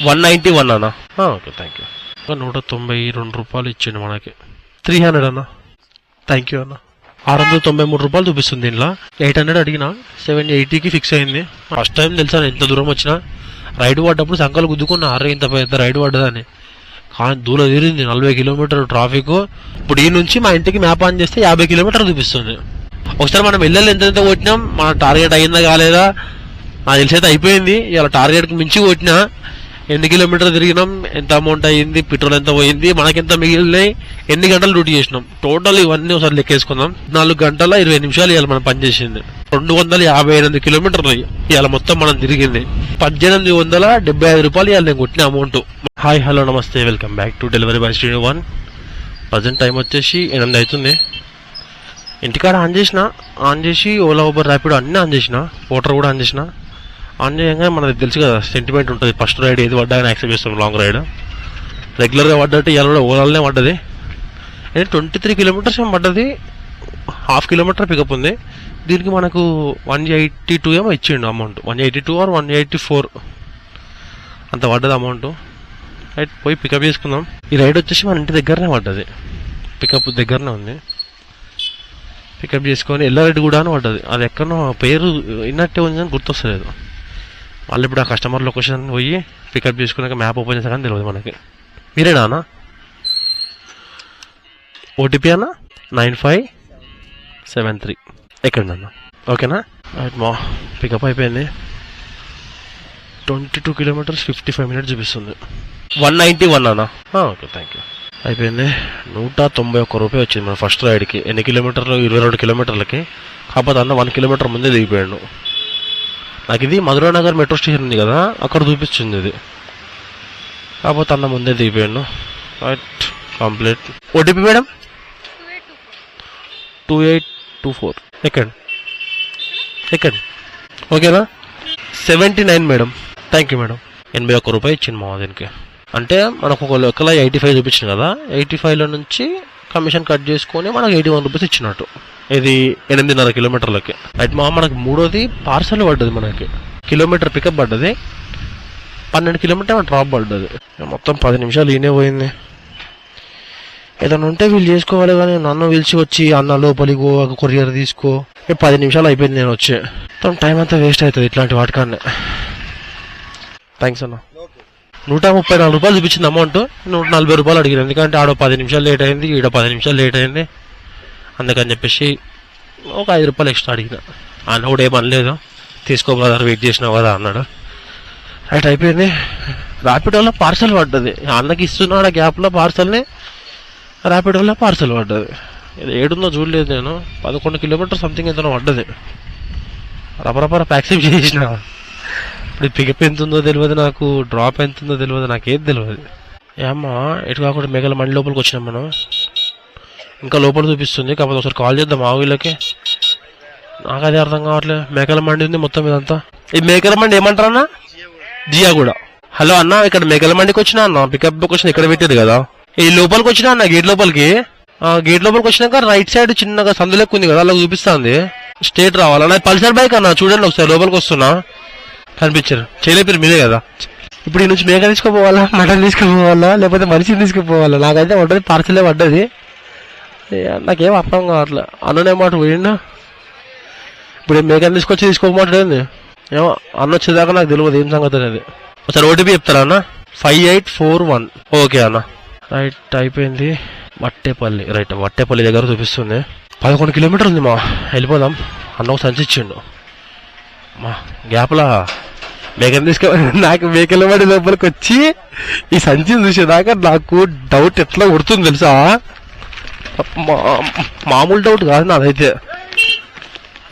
191 అన్న. Okay thank you. 192 రూపాయలు ఇచ్చిండు మనకి. 300 అన్న. థ్యాంక్ యూ అన్న. 693 రూపాయలు చూపిస్తుంది దీనిలో. 800 అడిగినా 780కి ఫిక్స్ అయింది. ఫస్ట్ టైం తెలుసా ఎంత దూరం వచ్చినా. రైడ్ పడ్డప్పుడు సంకలు గుద్దుకున్నా, అరే ఇంత పెద్ద రైడ్ పడ్డదని. కానీ దూరం తీరింది 40 కిలోమీటర్లు ట్రాఫిక్. ఇప్పుడు ఈ నుంచి మా ఇంటికి మ్యాప్ ఆన్ చేస్తే 50 కిలోమీటర్లు చూపిస్తుంది. ఒకసారి మనం వెళ్ళాలి ఎంత కొట్టినాం, మన టార్గెట్ అయిందా కాలేదా నాకు తెలిసైతే అయిపోయింది. ఇలా టార్గెట్కి మించి కొట్టినా. ఎన్ని కిలోమీటర్లు తిరిగినాం, ఎంత అమౌంట్ అయ్యింది, పెట్రోల్ ఎంత పోయింది, మనకెంత మిగిలినాయి, ఎన్ని గంటలు డ్యూటీ చేసినాం, టోటల్ ఇవన్నీ ఒకసారి లెక్కేసుకుందాం. 4 గంటల 20 నిమిషాలు ఇవాళ మనం పనిచేసింది. 258 కిలోమీటర్లు ఇవాళ మొత్తం మనం తిరిగింది. 1875 రూపాయలు ఇవాళ నేను కొట్టిన అమౌంట్. హాయ్ హలో నమస్తే, welcome back to delivery by Srinu 1. Present time వచ్చేసి 8 అవుతుంది. ఇంటికాడ ఆన్ చేసి ఓలా ఊబర్ ర్యాపిడో అన్నీ ఆన్ చేసిన, ఓటర్ కూడా ఆన్ చేసిన. ఆన్ చేయగా మనకు తెలుసు కదా సెంటిమెంట్ ఉంటుంది. ఫస్ట్ రైడ్ ఏది పడ్డా అని యాక్సెప్ట్ చేస్తాం. లాంగ్ రైడ్ రెగ్యులర్గా పడ్డట్టు ఇవాళ కూడా ఓలాలనే పడ్డది. 23 కిలోమీటర్స్ ఏమో పడ్డది. 1/2 కిలోమీటర్ పికప్ ఉంది. దీనికి మనకు 182 ఏమో ఇచ్చిండు అమౌంట్. 182 ఆర్ 184 అంత పడ్డది అమౌంట్. రైట్ పోయి పికప్ చేసుకుందాం. ఈ రైడ్ వచ్చేసి మన ఇంటి దగ్గరనే పడ్డది, పికప్ దగ్గరనే ఉంది. పికప్ చేసుకొని ఎల్లారెడ్డి కూడా అని పడ్డది. అది ఎక్కడో పేరు విన్నట్టే ఉంది అని గుర్తొస్తలేదు. మళ్ళీ ఇప్పుడు ఆ కస్టమర్ లొకేషన్ పోయి పికప్ చేసుకున్నాక మ్యాప్ ఓపెన్ చేసా కానీ తెలియదు మనకి. మీరేనా అన్న? ఓటీపీ అన్న 9573. ఎక్కడన్నా? ఓకేనా? రైట్ మా పికప్ అయిపోయింది. 22 కిలోమీటర్స్ 55 మినిట్స్ చూపిస్తుంది. 191 అన్న. Okay thank you. అయిపోయింది. 191 రూపాయలు వచ్చింది మన ఫస్ట్ రైడ్కి. ఎన్ని కిలోమీటర్లు? 22 కిలోమీటర్లకి. కాకపోతే అన్న 1 కిలోమీటర్ ముందే దిగిపోయాడు. నాకు ఇది మధురానగర్ మెట్రో స్టేషన్ ఉంది కదా, అక్కడ చూపిస్తుంది ఇది. కాకపోతే అన్న ముందే దిగిపోయాడు. Right complete. OTP madam 2824. ఎక్కడ ఓకేనా? 79 మేడం. Thank you madam. 81 రూపాయలు ఇచ్చింది మా దీనికి. అంటే మనకు ఒక లెక్కల 85 చూపించింది కదా, 85లో నుంచి కమిషన్ కట్ చేసుకొని మనకు 81 రూపీస్ ఇచ్చినట్టు. ఇది 8.5 కిలోమీటర్లకి. అయితే మనకు మూడోది పార్సల్ పడ్డది. మనకి కిలోమీటర్ పికప్ పడ్డది. 12 కిలోమీటర్ డ్రాప్ పడ్డది. మొత్తం 10 నిమిషాలు ఈయనే పోయింది. ఏదైనా ఉంటే వీళ్ళు చేసుకోవాలి కానీ నన్ను పిలిచి వచ్చి అన్న లోపలికి కొరియర్ తీసుకో 10 నిమిషాలు అయిపోయింది. నేను వచ్చి టైం అంతా వేస్ట్ అవుతుంది ఇట్లాంటి వాటికాన్నే. థ్యాంక్స్ అన్న. 134 రూపాయలు చూపించింది అమౌంట్. 140 రూపాయలు అడిగాను, ఎందుకంటే ఆడ 10 నిమిషాలు లేట్ అయింది, ఈడ 10 నిమిషాలు లేట్ అయింది. అందుకని చెప్పేసి ఒక 5 రూపాయలు ఎక్స్ట్రా అడిగిన. అన్న కూడా ఏమనలేదు, తీసుకో బ్రదర్ వెయిట్ చేసినావు కదా అన్నాడు. రైట్ అయిపోయింది. ర్యాపిడోలో పార్సల్ పడ్డది. అన్నకి ఇస్తున్నాడు ఆ గ్యాప్లో పార్సల్ని. ర్యాపిడోలో పార్సల్ పడ్డది. ఇది ఏడుందో చూడలేదు నేను. 11 కిలోమీటర్ సంథింగ్ ఎంతనో పడ్డది. రపరపర యాక్సెప్ట్ చేసిన. ఇప్పుడు పికప్ ఎంత ఉందో తెలియదు నాకు, డ్రాప్ ఎంత ఉందో తెలియదు, నాకేది తెలియదు. ఏమ్మా ఎటు కాకుండా మేఘల మండి లోపలికి వచ్చినాం మనం. ఇంకా లోపల చూపిస్తుంది. కాకపోతే ఒకసారి కాల్ చేద్దాం ఆ వీళ్ళకి. నాకు అదే అర్థం కావట్లేదు. మేకల మండి ఉంది మొత్తం ఇదంతా. ఈ మేకల మండి ఏమంటారన్నా? జియా కూడా. హలో అన్న, ఇక్కడ మేకల మండికి వచ్చినా అన్న, పికప్ లొకేషన్ ఇక్కడ పెట్టేది కదా. ఈ లోపలికి వచ్చినా అన్న, గేట్ లోపలికి. గేట్ లోపలికి వచ్చినాక రైట్ సైడ్ చిన్నగా సందులెక్కు ఉంది కదా, అలా చూపిస్తుంది. స్ట్రేట్ రావాలన్నా. పల్సర్ బైక్ అన్న, చూడండి ఒకసారి లోపలికి వస్తున్నా. కనిపించారు చేయలేపారు మీరే కదా. ఇప్పుడు ఈ నుంచి మేక తీసుకుపోవాలా, మటన్ తీసుకుపోవాలా, లేకపోతే మనిషిని తీసుకుపోవాలా? నాకైతే పడ్డది పార్సలే పడ్డది. నాకేం అర్థం కావట్లే. అన్ననే మాట పోయిండు. ఇప్పుడు మేకని తీసుకొచ్చి తీసుకోమంటాడు. ఏమో అన్న వచ్చేదాకా నాకు తెలియదు ఏం సంగతి అనేది. ఒకసారి ఓటీపీ చెప్తారా అన్న? 5841. ఓకే అన్న. రైట్ అయిపోయింది. వట్టేపల్లి. రైట్ వట్టేపల్లి దగ్గర చూపిస్తుంది. 11 కిలోమీటర్ ఉంది మా, వెళ్ళిపోదాం. అన్న ఒక సంచి ఇచ్చిండు. మా గ్యాప్లా మేకని తీసుకో. నాకు మేకల వాడి లోపలికి వచ్చి ఈ సంచిని చూసేదాకా నాకు డౌట్ ఎట్లా కొడుతుంది తెలుసా. మామూలు డౌట్ కాదు నాదైతే.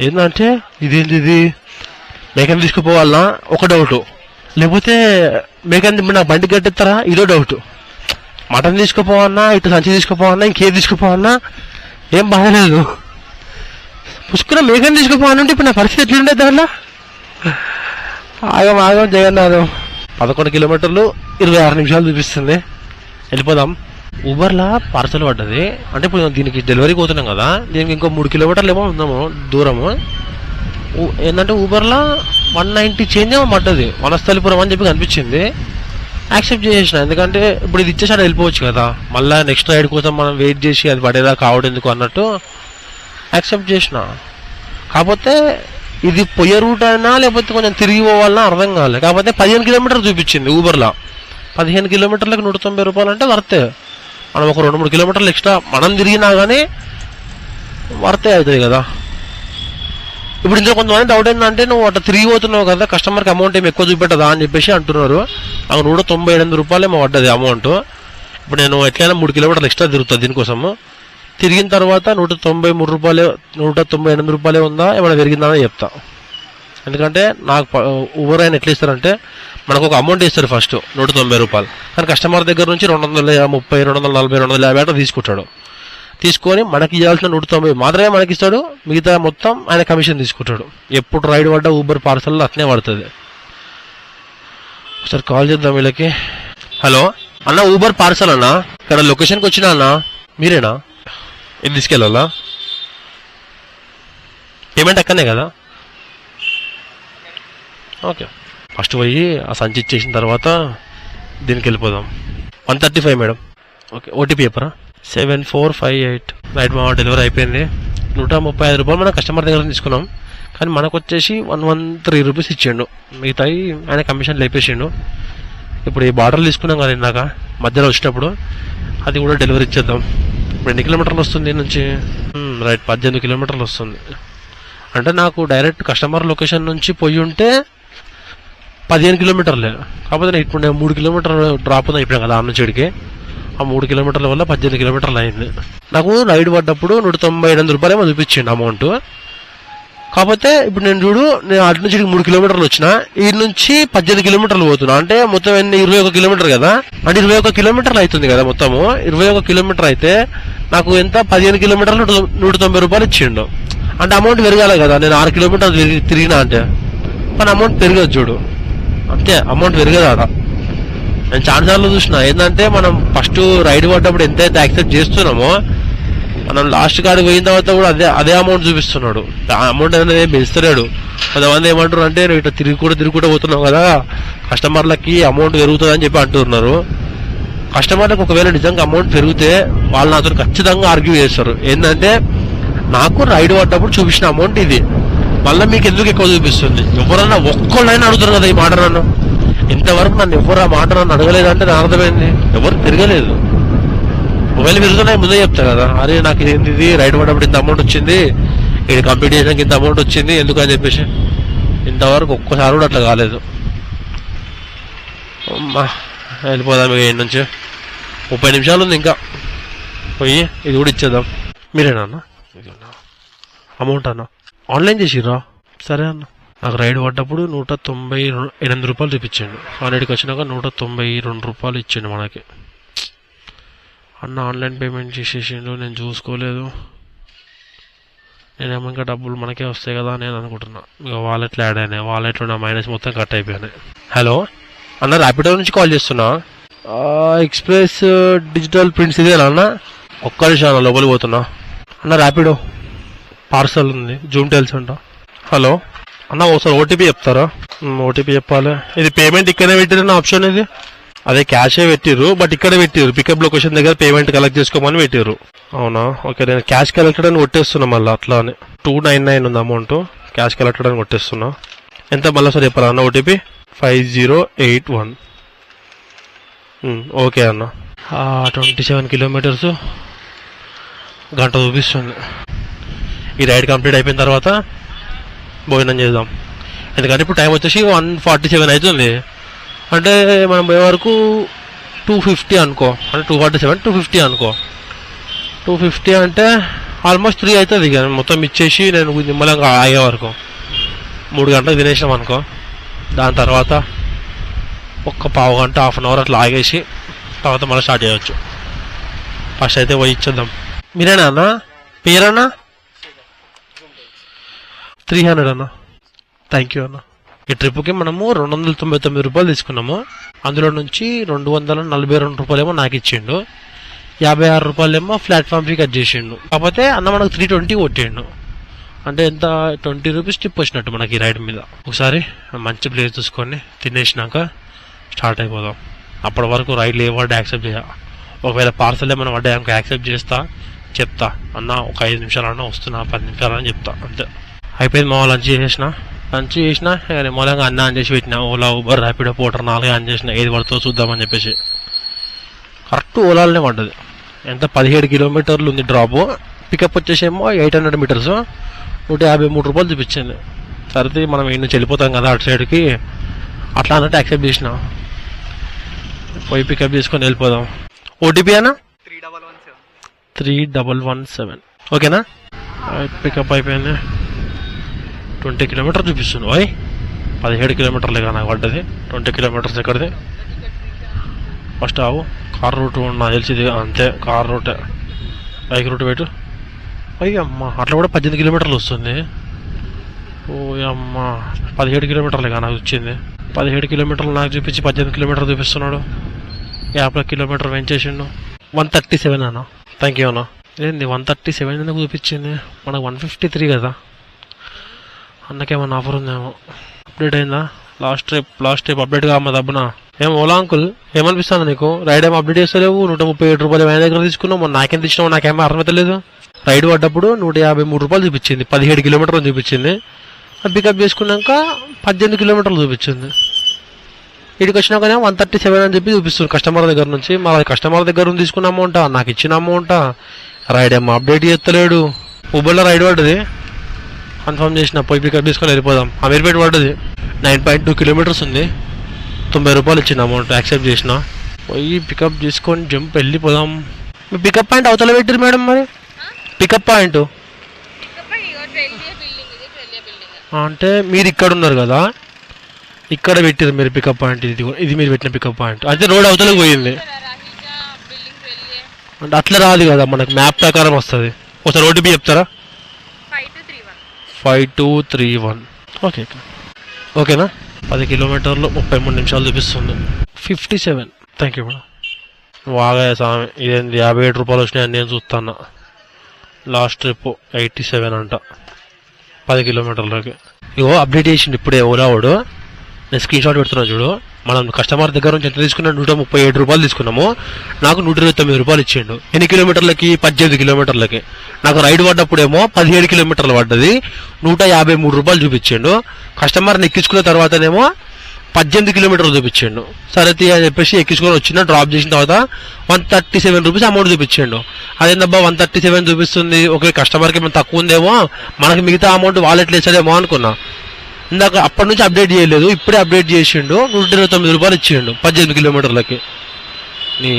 ఏంటంటే ఇదేంటి, ఇది మేకని తీసుకుపోవాలన్నా ఒక డౌట్, లేకపోతే మేకని నాకు బండి కట్టిస్తారా ఇదో డౌట్. మటన్ తీసుకుపోవన్నా, ఇటు సంచి తీసుకుపోవన్నా, ఇంకేది తీసుకుపోవన్నా ఏం బాధలేదు. పుష్కరం మేకని తీసుకుపోవాలంటే ఇప్పుడు నా పరిస్థితి ఎట్లుండేది దానిలో. ఆగం జగన్నాథం. 11 కిలోమీటర్లు 26 నిమిషాలు చూపిస్తుంది. వెళ్ళిపోదాం. ఊబర్లా పార్సల్ పడ్డది. అంటే ఇప్పుడు దీనికి డెలివరీ పోతున్నాం కదా, దీనికి ఇంకో 3 కిలోమీటర్లు ఏమో ఉందాము దూరము. ఏంటంటే ఊబర్లా 190 చేంజ్ ఏమో పడ్డది. వనస్థలిపురం అని చెప్పి కనిపించింది. యాక్సెప్ట్ చేసేసిన. ఎందుకంటే ఇప్పుడు ఇది ఇచ్చేసాడు వెళ్ళిపోవచ్చు కదా, మళ్ళీ నెక్స్ట్ రైడ్ కోసం మనం వెయిట్ చేసి అది పడేదా కావడం ఎందుకు అన్నట్టు యాక్సెప్ట్ చేసిన. కాకపోతే ఇది పొయ్యే రూట్ అయినా లేకపోతే కొంచెం తిరిగి పోవాలన్నా అర్థం కాలేదు. కాకపోతే 15 కిలోమీటర్లు చూపించింది ఊబర్లో. 15 కిలోమీటర్లకు 190 రూపాయలు అంటే వర్తే. మనం ఒక 2-3 కిలోమీటర్లు ఎక్స్ట్రా మనం తిరిగినా కానీ వర్తే అవుతుంది కదా. ఇప్పుడు ఇందులో కొంతమంది డౌట్ ఏంటంటే నువ్వు అట్లా తిరిగి పోతున్నావు కదా, కస్టమర్కి అమౌంట్ ఏమి ఎక్కువ చూపెట్టదా అని చెప్పేసి అంటున్నారు. నాకు 198 రూపాయలు ఏమో పడ్డది అమౌంట్. ఇప్పుడు నేను ఎట్లయినా 3 కిలోమీటర్లు ఎక్స్ట్రా తిరుగుతుంది దీనికోసము. తిరిగిన తర్వాత 193 రూపాయలే 198 రూపాయలే ఉందా ఏమైనా పెరిగిందా చెప్తా. ఎందుకంటే నాకు ఊబర్ ఆయన ఎట్లా ఇస్తారంటే మనకు ఒక అమౌంట్ ఇస్తారు ఫస్ట్ 190 రూపాయలు, కానీ కస్టమర్ దగ్గర నుంచి 230, 240, 250 అట్లా తీసుకుంటాడు. తీసుకొని మనకి ఇవ్వాల్సిన 190 మాత్రమే మనకి ఇస్తాడు, మిగతా మొత్తం ఆయన కమిషన్ తీసుకుంటాడు. ఎప్పుడు రైడ్ పడ్డ ఊబర్ పార్సల్ అట్నే పడుతుంది. ఒకసారి కాల్ చేద్దాం వీళ్ళకి. హలో అన్న, ఊబర్ పార్సల్ అన్న, ఇక్కడ లొకేషన్కి వచ్చినా అన్న, మీరేనా? ఇది తీసుకెళ్ళాలా? పేమెంట్ అక్కనే కదా? ఓకే, ఫస్ట్ పోయి ఆ సంచి ఇచ్చేసిన తర్వాత దీనికి వెళ్ళిపోదాం. 135 మేడం. ఓకే, ఓటీపీ చెప్పరా? 7458. రైట్ మా డెలివరీ అయిపోయింది. 135 రూపాయలు మనం కస్టమర్ దగ్గర తీసుకున్నాం, కానీ మనకు వచ్చేసి 113 రూపీస్ ఇచ్చిండు. మిగతాయి ఆయన కమిషన్ లేపేసిండు. ఇప్పుడు ఈ బార్డర్ తీసుకున్నాం కదా ఇందాక మధ్యలో వచ్చినప్పుడు, అది కూడా డెలివరీ ఇచ్చేద్దాం. ఇప్పుడు ఎన్ని కిలోమీటర్లు వస్తుంది నుంచి? రైట్ 18 కిలోమీటర్లు వస్తుంది. అంటే నాకు డైరెక్ట్ కస్టమర్ లొకేషన్ నుంచి పోయి ఉంటే 15 కిలోమీటర్లే. కాకపోతే ఇప్పుడు నేను 3 కిలోమీటర్లు డ్రాప్ ఉందా ఇప్పుడు కదా ఆ నుంచి ఇక్కడికి. ఆ 3 కిలోమీటర్ల వల్ల 18 కిలోమీటర్లు అయింది. నాకు రైడ్ పడ్డప్పుడు 198 రూపాయలేమో చూపించిండు అమౌంట్. కాకపోతే ఇప్పుడు నేను చూడు, నేను అటు నుంచి 3 కిలోమీటర్లు వచ్చిన, ఈ నుంచి 18 కిలోమీటర్లు పోతున్నా. అంటే మొత్తం ఎన్ని? 21 కిలోమీటర్ కదా. అంటే 21 కిలోమీటర్లు అవుతుంది కదా మొత్తము. 21 కిలోమీటర్ అయితే నాకు ఎంత? 15 కిలోమీటర్లు 190 రూపాయలు ఇచ్చిండు. అంటే అమౌంట్ పెరగాలి కదా. నేను 6 కిలోమీటర్లు తిరిగినా అంటే కానీ అమౌంట్ పెరగదు చూడు, అంతే అమౌంట్ పెరగదు ఆడ. నేను చాలాసార్లు చూసిన ఏంటంటే మనం ఫస్ట్ రైడ్ పడ్డప్పుడు ఎంతైతే యాక్సెప్ట్ చేస్తున్నామో మనం లాస్ట్ కాడికి పోయిన తర్వాత కూడా అదే అమౌంట్ చూపిస్తున్నాడు. ఆ అమౌంట్ అనేది ఏం పెంచుతలేడు. కొంతమంది ఏమంటారు అంటే నువ్వు ఇట్లా తిరుగుకుంటూ పోతున్నావు కదా, కస్టమర్లకి అమౌంట్ పెరుగుతుంది అని చెప్పి అంటున్నారు. కస్టమర్లకు ఒకవేళ నిజంగా అమౌంట్ పెరిగితే వాళ్ళు నాతో ఖచ్చితంగా ఆర్గ్యూ చేస్తారు. ఏంటంటే నాకు రైడ్ పడ్డప్పుడు చూపించిన అమౌంట్ ఇది, మళ్ళీ మీకు ఎందుకు ఎక్కువ చూపిస్తుంది? ఎవరన్నా ఒక్కళ్ళైనా అడుగుతారు కదా ఈ మాట. నన్ను ఇంతవరకు నన్ను ఎవరు ఆ మాట నన్ను అడగలేదంటే నా అర్థమైంది ఎవరు తిరగలేదు. ఒకవేళ పెరుగుతున్నాయి ముందే చెప్తా కదా, అరే నాకు ఇది రైడ్ పడ్డప్పుడు ఇంత అమౌంట్ వచ్చింది, ఇది కంప్లీట్ చేసాక ఇంత అమౌంట్ వచ్చింది ఎందుకు అని చెప్పేసి. ఇంతవరకు ఒక్కసారి కూడా అట్లా కాలేదు. అమ్మా వెళ్ళిపోదాం ఇక ఇంటి నుంచి. 30 నిమిషాలు ఉంది ఇంకా, పోయి ఇది కూడా ఇచ్చేద్దాం. మీరేనా అన్న? అమౌంట్ అన్న ఆన్లైన్ చేసిర్రా? సరే అన్న. నాకు రైడ్ పడ్డప్పుడు 198 రూపాయలు చూపించాడు. 100కి వచ్చినాక 192 రూపాయలు ఇచ్చిండు మనకి. అన్న ఆన్లైన్ పేమెంట్ చేసేసిండు, నేను చూసుకోలేదు. నేనేమో ఇంకా డబ్బులు మనకే వస్తాయి కదా నేను అనుకుంటున్నా. ఇక వాలెట్లో యాడ్ అయినాయి, వాలెట్లో నా మైనస్ మొత్తం కట్ అయిపోయినాయి. హలో అన్న, ర్యాపిడో నుంచి కాల్ చేస్తున్నా. ఎక్స్ప్రెస్ డిజిటల్ ప్రింట్స్ ఇదేనా అన్న? ఒక్క నిమిషం అన్న, లోపలికి పోతున్నా. అన్న ర్యాపిడో పార్సల్ ఉంది, జూమ్ టెల్స్ అంట. హలో అన్న, ఒకసారి ఓటీపీ చెప్తారా? ఓటీపీ చెప్పాలి. ఇది పేమెంట్ ఇక్కడనే పెట్టిరన్న ఆప్షన్. ఇది అదే క్యాషే పెట్టిర్రు, బట్ ఇక్కడ పెట్టిర్రు పికప్ లొకేషన్ దగ్గర పేమెంట్ కలెక్ట్ చేసుకోమని పెట్టిర్రు. అవునా? ఓకే, నేను క్యాష్ కలెక్టెడ్ అని కొట్టేస్తున్నా మళ్ళీ. అట్లా అని 299 ఉంది అమౌంట్, క్యాష్ కలెక్టెడ్ అని కొట్టేస్తున్నా. ఎంత మళ్ళీ సార్ చెప్పాలా అన్న? ఓటీపీ 5081. ఓకే అన్న. 27 కిలోమీటర్స్ గంట చూపిస్తుంది. ఈ రైడ్ కంప్లీట్ అయిపోయిన తర్వాత భోజనం చేద్దాం. ఎందుకంటే ఇప్పుడు టైం వచ్చేసి 147 అవుతుంది. అంటే మనం పోయే వరకు 250 అనుకో, అంటే 247 250 అనుకో. 250 అంటే ఆల్మోస్ట్ 3 అవుతుంది. ఇక మొత్తం ఇచ్చేసి నేను నిమ్మలంగా ఆగే వరకు 3 గంటలకు తినేసాం అనుకో. దాని తర్వాత ఒక్క పావు గంట, హాఫ్ అన్ అవర్ అట్లా ఆగేసి తర్వాత మళ్ళీ స్టార్ట్ చేయవచ్చు. ఫస్ట్ అయితే పోయి ఇచ్చేద్దాం. మీరేనా అన్న? పేరన్నా? 300 అన్న. థ్యాంక్ యూ అన్న. ఈ ట్రిప్కి మనము 299 రూపాయలు తీసుకున్నాము. అందులో నుంచి 242 రూపాయలేమో నాకు ఇచ్చిండు, 56 రూపాయలేమో ప్లాట్ఫామ్ ఫీ కట్ చేసిండు. కాకపోతే అన్న మనకు 320 కొట్టిండు. అంటే ఎంత? 20 రూపీస్ టిప్ వచ్చినట్టు మనకి ఈ రైడ్ మీద. ఒకసారి మంచి ప్లేస్ చూసుకొని తినేసినాక స్టార్ట్ అయిపోదాం. అప్పటి వరకు రైడ్లు ఏ వర్డ్ యాక్సెప్ట్ చేయ. ఒకవేళ పార్సల్ ఏమైనా పడ్డా అనుకో యాక్సెప్ట్ చేస్తా, చెప్తా అన్న ఒక 5 నిమిషాలన్నా వస్తున్నా, 10 నిమిషాలని చెప్తా అంతే. అయిపోయింది మా లంచ్ చేసిన మూలంగా అన్న ఆన్ చేసి పెట్టిన. Ola, Uber, Rapido, Potter 4 on చేసిన. ఏది పడుతుందో చూద్దామని చెప్పేసి కరెక్ట్ ఓలాలోనే పడ్డది. ఎంత 17 కిలోమీటర్లు ఉంది డ్రాప్. పికప్ వచ్చేసేమో 800 మీటర్స్, 153 రూపాయలు చూపించింది. సరే మనం ఇన్ని నుంచి వెళ్ళిపోతాం కదా అటు సైడ్కి, అట్లా అన్నట్టు యాక్సెప్ట్ చేసిన. పోయి పికప్ చేసుకొని వెళ్ళిపోదాం. ఓటీపీ అన్నా 3117. ఓకేనా? పికప్ అయిపోయింది. 20 కిలోమీటర్ చూపిస్తుంది. 17 కిలోమీటర్లుగా నాకు పడ్డది. 20 కిలోమీటర్స్ ఎక్కడిది? ఫస్ట్ ఆవు కార్ రూట్ నాకు తెలిసింది అంతే. కార్ రూట్, బైక్ రూట్ పెట్టు. అమ్మ అట్లా కూడా 18 కిలోమీటర్లు వస్తుంది. అమ్మ 17 కిలోమీటర్లుగా నాకు వచ్చింది. 17 కిలోమీటర్లు నాకు చూపించి 18 కిలోమీటర్లు చూపిస్తున్నాడు. 50 కిలోమీటర్ పెంచేసిండు. 137 అన్న. థ్యాంక్ యూ అన్న. ఏంది 137 ఎందుకు చూపించింది? మనకు 153 కదా. అన్నకేమన్నా ఆఫర్ ఉందేమో. అప్డేట్ అయిందా? లాస్ట్ ట్రిప్ అప్డేట్ కామ్మా దబ్బున. ఏం ఓలా అంకుల్ ఏమనిపిస్తుంది నీకు? రైడ్ ఏమో అప్డేట్ చేస్తలేవు. 137 రూపాయలు ఆయన దగ్గర తీసుకున్నావు. మొన్న నాకేం తెచ్చినావు నాకేమో అర్థమవుతలేదు. రైడ్ పడ్డప్పుడు 153 రూపాయలు చూపించింది. 17 కిలోమీటర్లు చూపించింది. పికప్ చేసుకున్నాక 18 కిలోమీటర్లు చూపించింది. ఇక్కడికి వచ్చినాకనే 137 అని చెప్పి చూపిస్తుంది కస్టమర్ దగ్గర నుంచి. మరి కస్టమర్ దగ్గర నుంచి తీసుకున్న అమౌంట్, నాకు ఇచ్చిన అమౌంట్. రైడ్ ఏమో అప్డేట్ చేస్తలేడు. ఊబర్లో రైడ్ పడ్డది, కన్ఫర్మ్ చేసిన. పోయి పికప్ తీసుకొని వెళ్ళిపోదాం. అమీర్పేట పడ్డది. 9.2 కిలోమీటర్స్ ఉంది. 90 రూపాయలు ఇచ్చిన అమౌంట్ యాక్సెప్ట్ చేసిన. పోయి పికప్ చేసుకొని జంప్ వెళ్ళిపోదాం. మీ పికప్ పాయింట్ అవతల పెట్టారు మేడం? మరి పికప్ పాయింట్ అంటే మీరు ఇక్కడ ఉన్నారు కదా, ఇక్కడ పెట్టారు మీరు పికప్ పాయింట్. ఇది మీరు పెట్టిన పికప్ పాయింట్ అయితే రోడ్ అవతలకు పోయింది అంటే అట్లా రాదు కదా, మనకు మ్యాప్ ప్రకారం వస్తుంది. ఒకసారి ఓటీపీ చెప్తారా? 5231. ఓకే ఓకేనా? 10 కిలోమీటర్లు 33 నిమిషాలు చూపిస్తుంది. 57. Thank you madam. బాగా స్వామి ఇదేంది 57 రూపాయలు వచ్చినాయని నేను చూస్తాను. లాస్ట్ ట్రిప్ 87 అంట 10 కిలోమీటర్లకి. ఇగో అప్డేట్ చేసిండు ఇప్పుడే ఓలా వాడు. నేను స్క్రీన్ షాట్ పెడుతున్నా చూడు. మనం కస్టమర్ దగ్గర నుంచి ఎంత తీసుకున్నా 137 రూపాయలు తీసుకున్నాము. నాకు 129 రూపాయలు ఇచ్చిండు. ఎన్ని కిలోమీటర్లకి? 18 కిలోమీటర్లకి. నాకు రైడ్ పడ్డప్పుడేమో 17 కిలోమీటర్లు పడ్డది. 153 రూపాయలు చూపించిండు. కస్టమర్ని ఎక్కించుకున్న తర్వాతనేమో 18 కిలోమీటర్లు చూపించిండు. సరే అని చెప్పేసి ఎక్కించుకొని వచ్చిన. డ్రాప్ చేసిన తర్వాత 137 రూపీస్ అమౌంట్ చూపించిండు. అదేందబ్బా 137 చూపిస్తుంది, ఓకే కస్టమర్కి ఏమైనా తక్కువ ఉందేమో, మనకి మిగతా అమౌంట్ వాలెట్లు వేసాడేమో అనుకున్నా. ఇందాక అప్పటి నుంచి అప్డేట్ చేయలేదు, ఇప్పుడే అప్డేట్ చేసిండు. 129 రూపాయలు ఇచ్చిండు 18 కిలోమీటర్లకి. నీ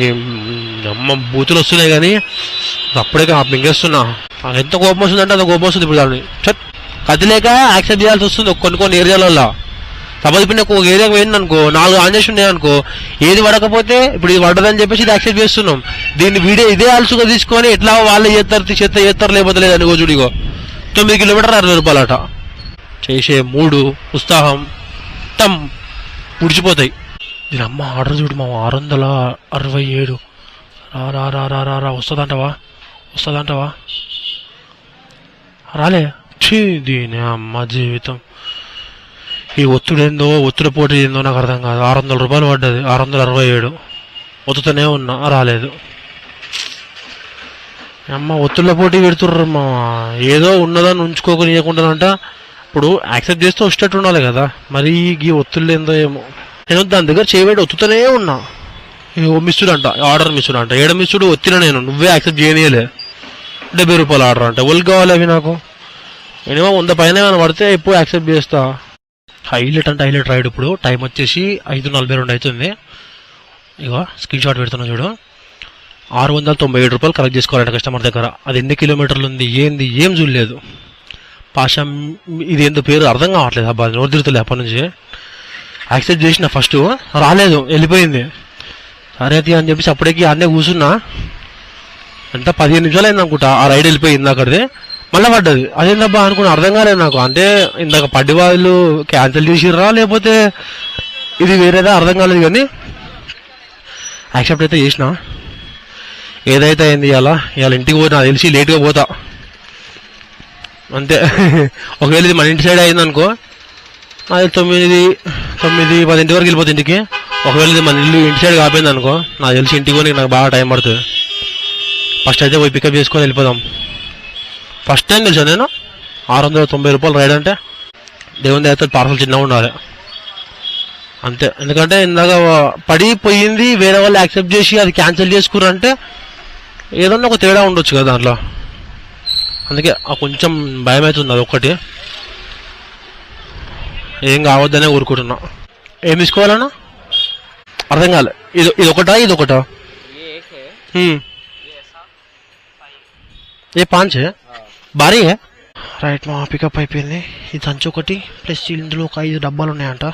అమ్మ బూతులు వస్తున్నాయి కానీ అప్పుడే మింగేస్తున్నా. ఎంత కోపం వస్తుందంటే అంత కోపం వస్తుంది. ఇప్పుడు దాన్ని కదిలేక యాక్సెప్ట్ చేయాల్సి వస్తుంది కొన్ని ఏరియాలలో. సపోజ్ ఇప్పుడు ఒక ఏరియాకి పోయింది అనుకో, 4 ఆన్ చేసి ఉన్నాయి అనుకో, ఏది పడకపోతే ఇప్పుడు ఇది పడ్డదని చెప్పేసి ఇది యాక్సెప్ట్ చేస్తున్నాం. దీన్ని వీడియో ఇదే అలసుగా తీసుకొని ఎట్లా వాళ్ళు చేస్తారు లేకపోతే లేదు అనుకో. చూడిగో 9 కిలోమీటర్ 60 రూపాయలు అట. చేసే 3 ఉత్సాహం మొత్తం పుడిచిపోతాయి. దీని అమ్మ ఆర్డర్ చూడు మా 667. రా రా రా రా రా వస్తుందంటవా? రాలే. దీని అమ్మ జీవితం. ఈ ఒత్తిడి పోటీ ఏందో నాకు అర్థం కాదు. 600 రూపాయలు పడ్డది. 667 ఒత్తుతూనే ఉన్నా, రాలేదు. అమ్మ ఒత్తుల పోటీ పెడుతుర్రు మా. ఏదో ఉన్నదాన్ని ఉంచుకోకుండా ఇప్పుడు యాక్సెప్ట్ చేస్తే వచ్చేటట్టు ఉండాలి కదా. మరి ఈ ఒత్తులు ఏందో ఏమో. నేను దాని దగ్గర చేయబెట్టి ఒత్తుతూనే ఉన్నా. మిస్సుడు అంట, ఆర్డర్ మిస్సుడు అంట. ఏడ మిస్సుడు ఒత్తిన నేను, నువ్వే యాక్సెప్ట్ చేయనీయలే. 70 రూపాయలు ఆర్డర్ అంట. ఒళ్ళు కావాలి అవి నాకు. మినిమం 100 పైన ఏమైనా పడితే ఎప్పుడు యాక్సెప్ట్ చేస్తా. హైలైట్ అంటే హైలైట్ రైడ్. ఇప్పుడు టైం వచ్చేసి 5:42 అవుతుంది. ఇగో స్క్రీన్ షాట్ పెడుతున్నా చూడు. 697 రూపాయలు కలెక్ట్ చేసుకోవాలంట కస్టమర్ దగ్గర. అది ఎన్ని కిలోమీటర్లు ఉంది ఏంది ఏం చూడలేదు. పాషా ఇది ఏందో పేరు అర్థం కావట్లేదు. అబ్బా నోరు తిరుగుతుంది అప్పటి నుంచి. యాక్సెప్ట్ చేసిన ఫస్ట్, రాలేదు, వెళ్ళిపోయింది. సరే అని చెప్పేసి అప్పటికి అన్నే కూర్చున్నా. ఎంత 15 నిమిషాలు అయింది అనుకుంటా ఆ రైడ్ వెళ్ళిపోయింది. అక్కడిది మళ్ళీ పడ్డది. అదేందబ్బా అనుకున్నా, అర్థం కాలేదు నాకు. అంటే ఇందాక పడ్డి వాళ్ళు క్యాన్సిల్ చేసిర్రా లేకపోతే ఇది వేరేదా అర్థం కాలేదు. కానీ యాక్సెప్ట్ అయితే చేసిన. ఏదైతే అయింది ఇవాళ ఇంటికి పోయి నాకు తెలిసి లేట్గా పోతా అంతే. ఒకవేళ ఇది మన ఇంటి సైడ్ అయింది అనుకో, అది 9-10 వరకు వెళ్ళిపోతుంది ఇంటికి. ఒకవేళ ఇది మన ఇల్లు ఇంటి సైడ్ కాపోయింది అనుకో, నాకు తెలిసి ఇంటికి పోయి నాకు బాగా టైం పడుతుంది. ఫస్ట్ అయితే పోయి పికప్ చేసుకొని వెళ్ళిపోదాం. ఫస్ట్ టైం తెలుసా నేను 690 రూపాయలు రైడ్ అంటే. దేవుని అయితే పార్సల్ చిన్నగా ఉండాలి అంతే. ఎందుకంటే ఇందాక పడిపోయింది, వేరే వాళ్ళు యాక్సెప్ట్ చేసి అది క్యాన్సిల్ చేసుకురంటే ఏదన్నా ఒక తేడా ఉండొచ్చు కదా దాంట్లో. అందుకే కొంచెం భయం అవుతుంది. అది ఒక్కటి ఏం కావద్దనే ఊరుకుంటున్నా. ఏం తీసుకోవాలన్నా అర్థం కాలే. ఇదొకటా ఇదొకటా? ఏ 5 భారీ రైట్. మా పికప్ అయిపోయింది. ఇది సంచి ఒకటి ప్లస్ ఇందులో ఒక 5 డబ్బాలు ఉన్నాయంట.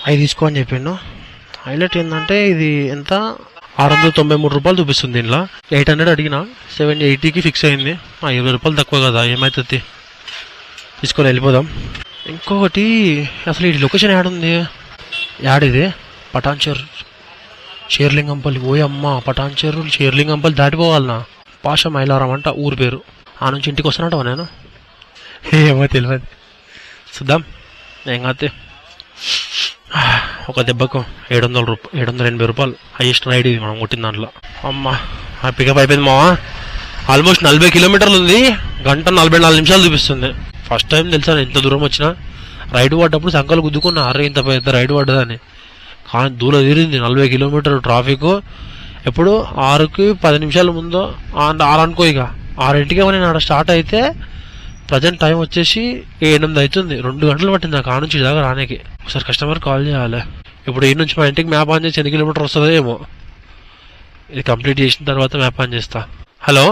అవి తీసుకో అని చెప్పిండు. హైలైట్ ఏంటంటే ఇది ఎంత 693 రూపాయలు చూపిస్తుంది. దీనిలో 800 అడిగినా 780కి ఫిక్స్ అయింది. 20 రూపాయలు తక్కువ కదా, ఏమవుతుంది తీసుకొని వెళ్ళిపోదాం. ఇంకొకటి అసలు ఈ లొకేషన్ యాడుంది? యాడిది? పటాన్చెరు షేర్లింగంపల్లి. ఓ అమ్మ, పటాన్చెరు షేర్లింగంపల్లి దాటిపోవాలనా? పాష మైలారం అంట ఊరి పేరు. ఆ నుంచి ఇంటికి వస్తానంటావా నేను? ఏమో తెలియదు, చూద్దాం. ఏం కాదు. ఒక దెబ్బకు 780 రూపాయలు హైయెస్ట్ రైడ్ ఇది మనం కొట్టిన దాంట్లో. అమ్మ పికప్ అయిపోయింది మావా. ఆల్మోస్ట్ 40 కిలోమీటర్లు ఉంది. గంట 44 నిమిషాలు చూపిస్తుంది. ఫస్ట్ టైం తెలుసా ఎంత దూరం వచ్చినా. రైడ్ పడ్డప్పుడు సంకలు గుద్దుకున్నా, అరే ఇంత పెద్ద రైడ్ పడ్డదని. కానీ దూరం తీరింది 40 కిలోమీటర్లు. ట్రాఫిక్ ఎప్పుడు 6కి 10 నిమిషాల ముందు 6 అనుకో. ఇక 6ంటికి నేను ఆడ స్టార్ట్ అయితే ప్రజెంట్ టైం వచ్చేసి 8 అవుతుంది. 2 గంటలు పట్టింది నాకు ఆ నుంచి దాకా రానికి. ఒకసారి కస్టమర్ కాల్ చేయాలి. ఇప్పుడు ఈ నుంచి మా ఇంటికి మ్యాప్ ఆన్ చేసి ఎన్ని కిలోమీటర్ వస్తుందో ఏమో. ఇది కంప్లీట్ చేసిన తర్వాత మ్యాప్ ఆన్ చేస్తా. హలో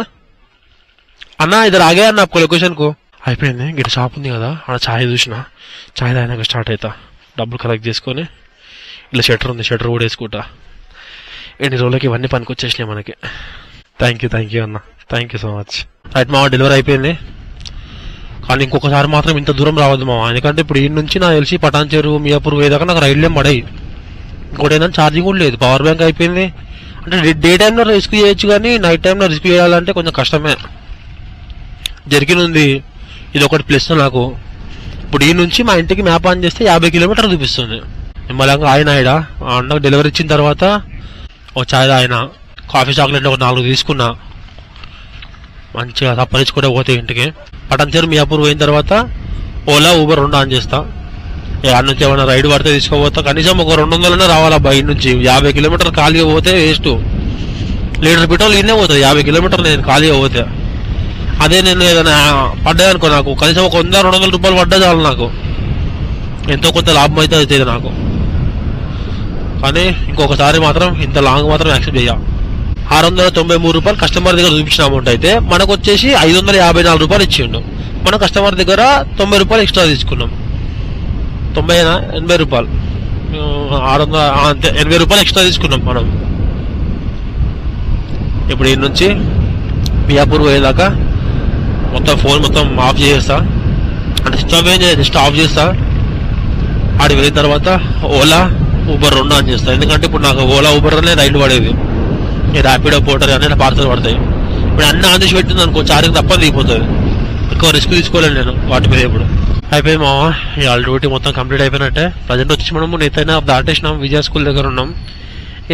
అన్న, ఇది రాగే అన్న आपको లొకేషన్ కు. అయిపోయింది. గిట్ట షాప్ ఉంది కదా, ఆడ ఛాయ్ చూసిన. ఛాయ్ తాగినాక స్టార్ట్ అవుతా. డబ్బులు కలెక్ట్ చేసుకొని ఇలా షట్టర్ ఉంది, షట్టర్ కూడా వేసుకుంటా. ఎన్ని రోజులకి ఇవన్నీ పనికొచ్చేసినాయి మనకి. థ్యాంక్ యూ అన్న, thank you so much. Right మావా, డెలివరీ అయిపోయింది. కానీ ఇంకొకసారి మాత్రం ఇంత దూరం రావద్దు మావా. ఎందుకంటే ఇప్పుడు ఈ నుంచి నాకు తెలిసి పటాన్చెరు మియాపూర్ పోయేదాకా నాకు రైడ్లేం పడాయి. ఇంకోటి ఏంటంటే ఛార్జింగ్ కూడా లేదు, పవర్ బ్యాంక్ అయిపోయింది. అంటే డే టైంలో రిస్క్ చేయొచ్చు కానీ నైట్ టైంలో రిస్క్ చేయాలంటే కొంచెం కష్టమే. జర్కిన్ ఉంది, ఇది ఒకటి ప్లస్ నాకు. ఇప్పుడు ఈ నుంచి మా ఇంటికి మ్యాప్ ఆన్ చేస్తే 50 కిలోమీటర్లు చూపిస్తుంది. నిమ్మలంగా ఆయన నాకు డెలివరీ ఇచ్చిన తర్వాత ఒక ఛాయ్ ఆయన కాఫీ చాక్లెట్ ఒక 4 తీసుకున్నా. మంచిగా తప్పరించుకుంటే పోతే ఇంటికి. పటాన్చెరు మియాపూర్ పోయిన తర్వాత ఓలా ఊబర్ 2 ఆన్ చేస్తా. ఆడ నుంచి ఏమైనా రైడ్ పడితే తీసుకోపోతా. కనీసం ఒక 200 రావాలా బయట నుంచి. 50 కిలోమీటర్లు ఖాళీగా పోతే వేస్ట్. లీటర్ పెట్రోల్ ఇన్నే పోతుంది 50 కిలోమీటర్లు నేను ఖాళీగా పోతే. అదే నేను ఏదైనా పడ్డాయనుకో, నాకు కనీసం ఒక 100-200 రూపాయలు పడ్డా చాలు. నాకు ఎంతో కొంత లాభం అయితే అవుతుంది నాకు. కానీ ఇంకొకసారి మాత్రం ఇంత లాంగ్ మాత్రం యాక్సెప్ట్ చేయ. 693 రూపాయలు కస్టమర్ దగ్గర చూపించిన అమౌంట్ అయితే మనకు వచ్చేసి 554 రూపాయలు ఇచ్చిండు. మన కస్టమర్ దగ్గర 90 రూపాయలు ఎక్స్ట్రా తీసుకున్నాం. 80 రూపాయలు 600 అంతే, 80 రూపాయలు ఎక్స్ట్రా తీసుకున్నాం మనం. ఇప్పుడు ఈ నుంచి మియాపూర్ పోయేదాకా మొత్తం ఫోన్ మొత్తం ఆఫ్ చేస్తా. అంటే స్విచ్ ఆఫ్ ఏం చేయాలి, జస్ట్ ఆఫ్ చేస్తా. ఆడికి వెళ్ళిన తర్వాత ఓలా ఊబర్ 2 ఆన్ చేస్తా. ఎందుకంటే ఇప్పుడు నాకు ఓలా ఊబర్లోనే రైలు పడేది. ర్యాపిడో పోటర్ అన్నీ పార్సల్ పడతాయి. ఇప్పుడు అన్నీ ఆన్ చేసి పెట్టింది అనుకో, చార్జింగ్ తప్ప దిగిపోతుంది. ఎక్కువ రిస్క్ తీసుకోలేను నేను వాటి మీద. ఇప్పుడు అయిపోయింది మావా, వాళ్ళ డ్యూటీ మొత్తం కంప్లీట్ అయిపోయినట్టే. ప్రజెంట్ వచ్చి మనము నేతైనా దాటేసినాం, విజయ స్కూల్ దగ్గర ఉన్నాం.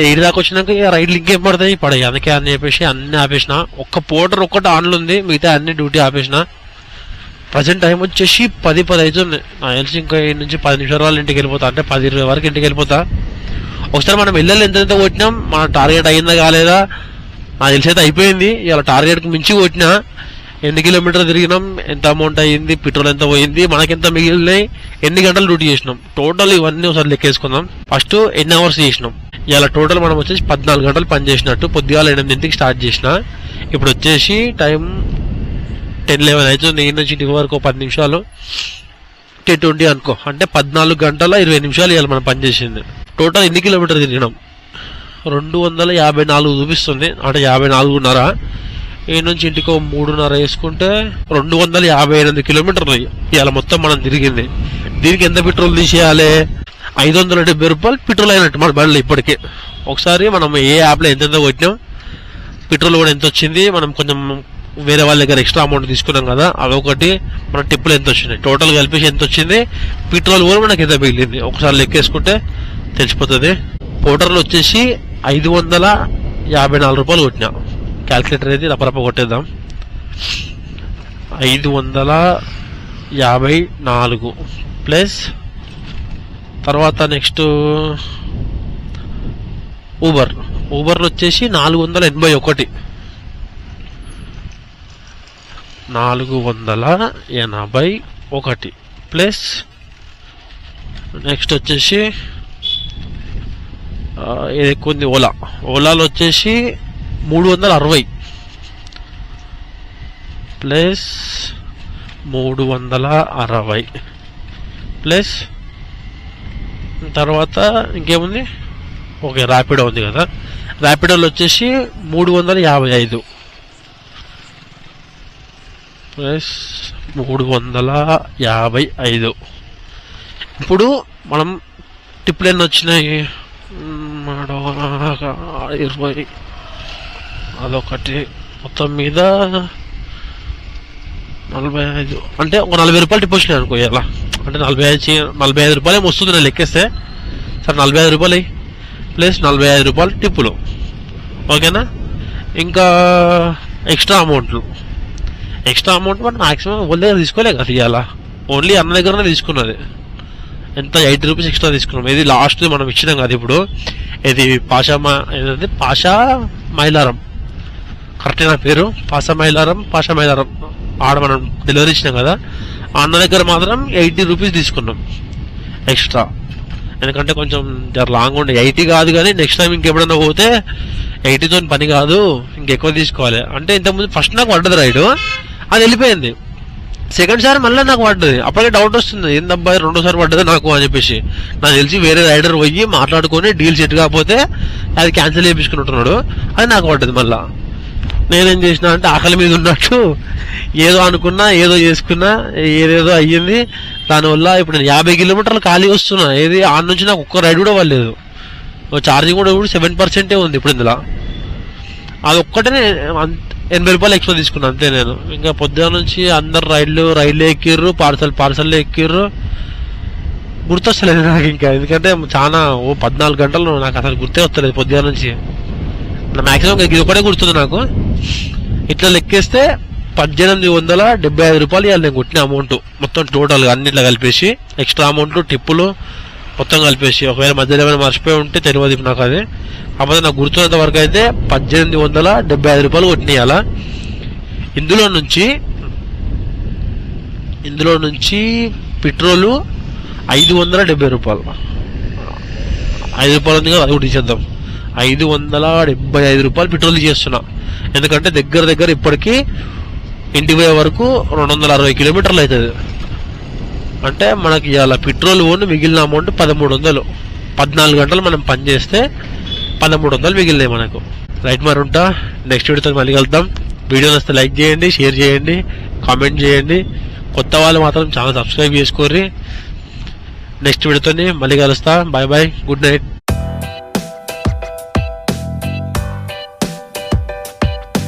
ఇటు దాకా వచ్చినాక ఇక రైడ్లు ఇంకేం పడతాయి పడాయి. అందుకే అని చెప్పేసి అన్ని ఆపేసిన. ఒక్క పోటర్ ఒక్కటి ఆన్లు ఉంది, మిగతా అన్ని డ్యూటీ ఆపేసిన. ప్రజెంట్ టైం వచ్చేసి 10 అవుతుంది. నాకు తెలిసి ఇంకా ఈ నుంచి 10 నిమిషాల వాళ్ళు ఇంటికి వెళ్ళిపోతా. అంటే 10-20 వరకు ఇంటికి వెళ్ళిపోతా. ఒకసారి మనం వెళ్ళాలి ఎంత కొట్టినాం, మన టార్గెట్ అయిందా కాలేదా నాకు తెలిసి అయితే అయిపోయింది. ఇలా టార్గెట్కి మించి కొట్టినా. ఎన్ని కిలోమీటర్లు తిరిగినాం, ఎంత అమౌంట్ అయ్యింది, పెట్రోల్ ఎంత పోయింది, మనకెంత మిగిలినాయి, ఎన్ని గంటలు డ్యూటీ చేసినాం, టోటల్ ఇవన్నీ ఒకసారి లెక్కేసుకుందాం. ఫస్ట్ ఎన్ని అవర్స్ చేసినాం. ఇలా టోటల్ మనం వచ్చేసి 14 గంటలు పని చేసినట్టు. పొద్దుగాల 8ంటికి స్టార్ట్ చేసిన. ఇప్పుడు వచ్చేసి టైం 10-11 అవుతుంది. ఈ నుంచి ఇంటికి వరకు 10 నిమిషాలు 10-20 అనుకో. అంటే 14 గంటల 20 నిమిషాలు ఇవాళ మనం పనిచేసింది. టోటల్ ఎన్ని కిలోమీటర్లు తిరిగినాం, 254 చూపిస్తుంది. అంటే 54.5. ఈ నుంచి ఇంటికో 3.5 వేసుకుంటే 258 కిలోమీటర్లు ఇవాళ మొత్తం మనం తిరిగింది. దీనికి ఎంత పెట్రోల్ తీసేయాలి? 570 రూపాయలు పెట్రోల్ అయినట్టు మన బండ్లు ఇప్పటికే. ఒకసారి మనం ఏ యాప్లో ఎంతెంత కొట్టినాం, పెట్రోల్ కూడా ఎంత వచ్చింది, మనం కొంచెం వేరే వాళ్ళ దగ్గర ఎక్స్ట్రా అమౌంట్ తీసుకున్నాం కదా, అదొకటి, మన టిప్పులు ఎంత వచ్చినాయి, టోటల్ కలిపేసి ఎంత వచ్చింది, పెట్రోల్ కూడా మనకి ఎంత మిగిలింది ఒకసారి లెక్కేసుకుంటే తెలిసిపోతుంది. పోటర్లు వచ్చేసి 554 రూపాయలు కొట్టినా. క్యాల్కులేటర్ అనేది రపరప కొట్టేద్దాం. 554 ప్లస్ తర్వాత నెక్స్ట్ ఊబర్లు వచ్చేసి 481 ప్లస్ నెక్స్ట్ వచ్చేసి ఇది ఎక్కువ ఉంది. ఓలాలో వచ్చేసి 360 ప్లస్ 360 ప్లస్ తర్వాత ఇంకేముంది, ఓకే ర్యాపిడో ఉంది కదా, ర్యాపిడోలో వచ్చేసి 355 ప్లస్ 355. ఇప్పుడు మనం టిప్లు ఎన్ని వచ్చినాయి, 20 అదొకటి, మొత్తం మీద 45, అంటే ఒక 40 రూపాయలు టిప్ వచ్చినాయి అనుకో. ఇలా అంటే 45 రూపాయలు ఏమి వస్తుంది నేను లెక్కేస్తే. సరే 45 రూపాయలు ప్లస్ 45 రూపాయలు టిప్పులు, ఓకేనా. ఇంకా ఎక్స్ట్రా అమౌంట్ మనం మాక్సిమం వాళ్ళ దగ్గర తీసుకోలే కదా ఇవాళ, ఓన్లీ అన్న దగ్గరనే తీసుకున్నది. ఎంత 80 రూపీస్ ఎక్స్ట్రా తీసుకున్నాం. ఇది లాస్ట్ మనం ఇచ్చినాం కదా ఇప్పుడు. ఇది పాషా మైలారం, కరెక్ట్ నా పేరు, పాషా మైలారం ఆడ మనం డెలివరీ ఇచ్చినాం కదా. అన్న దగ్గర మాత్రం 80 రూపీస్ తీసుకున్నాం ఎక్స్ట్రా, ఎందుకంటే కొంచెం లాంగ్ ఉండే. 80 కాదు కానీ నెక్స్ట్ టైం ఇంకెప్పుడన్నా పోతే 80తో పని కాదు, ఇంకెక్కువ తీసుకోవాలి. అంటే ఇంతకుముందు ఫస్ట్ నాకు పడ్డది రైడు, అది వెళ్ళిపోయింది. సెకండ్ సారి మళ్ళీ నాకు పడ్డది. అప్పటికే డౌట్ వస్తుంది, ఏందబ్బా రెండోసారి పడ్డది నాకు అని చెప్పేసి. నాకు తెలిసి వేరే రైడర్ పోయి మాట్లాడుకొని డీల్ సెట్ కాకపోతే అది క్యాన్సిల్ చేయించుకుంటున్నాడు, అది నాకు పడ్డది. మళ్ళా నేనేం చేసిన అంటే ఆకలి మీద ఉన్నట్టు ఏదో అనుకున్నా, ఏదో చేసుకున్నా, ఏదేదో అయ్యింది. దానివల్ల ఇప్పుడు నేను 50 కిలోమీటర్లు ఖాళీ వస్తున్నా. ఏది ఆడ నుంచి నాకు ఒక్క రైడ్ కూడా పడలేదు. ఛార్జింగ్ కూడా 7% ఉంది ఇప్పుడు ఇందులో. అది ఒక్కటే 80 రూపాయలు ఎక్స్ట్రా తీసుకున్నా అంతే నేను. ఇంకా పొద్దున నుంచి అందరు రైళ్ళు ఎక్కిర్రు, పార్సల్ ఎక్కిర్రు, గుర్తొస్తలేదు నాకు ఇంకా. ఎందుకంటే చాలా 14 గంటలు నాకు అసలు గుర్తే వస్తలేదు పొద్దున నుంచి. మాక్సిమం ఇది ఒకటే గుర్తుంది నాకు. ఇట్లా లెక్కేస్తే 1875 రూపాయలు ఇవ్వాలి నేను కొట్టిన అమౌంట్ మొత్తం టోటల్గా అన్నిట్లో కలిపేసి. ఎక్స్ట్రా అమౌంట్ టిప్పులు మొత్తం కలిపేసి. ఒకవేళ మధ్యలో ఏమైనా మర్చిపోయి ఉంటే తెలియదు నాకు అది. కాకపోతే నాకు గుర్తున్నంత వరకు అయితే 1875 రూపాయలు కొట్టినాయాల. ఇందులో నుంచి పెట్రోలు 570 రూపాయలు, 5 రూపాయలు ఉంది కదా, అది కూడా తీసేద్దాం. 575 రూపాయలు పెట్రోల్ చేస్తున్నా. ఎందుకంటే దగ్గర ఇప్పటికీ ఇంటికి పోయే వరకు 260 కిలోమీటర్లు అవుతుంది. అంటే మనకి ఇవాళ పెట్రోల్ ఓన్ మిగిలిన అమౌంట్ 1300. 14 గంటలు మనం పని చేస్తే 1300 మిగిలినాయి మనకు. రైట్ మరి ఉంటా, నెక్స్ట్ వీడియోతో మళ్ళీ కలుద్దాం. వీడియో నచ్చితే లైక్ చేయండి, షేర్ చేయండి, కామెంట్ చేయండి. కొత్త వాళ్ళు మాత్రం ఛానల్ సబ్స్క్రైబ్ చేసుకోర్రి. నెక్స్ట్ వీడియోతో మళ్ళీ కలుస్తా. Bye, good night.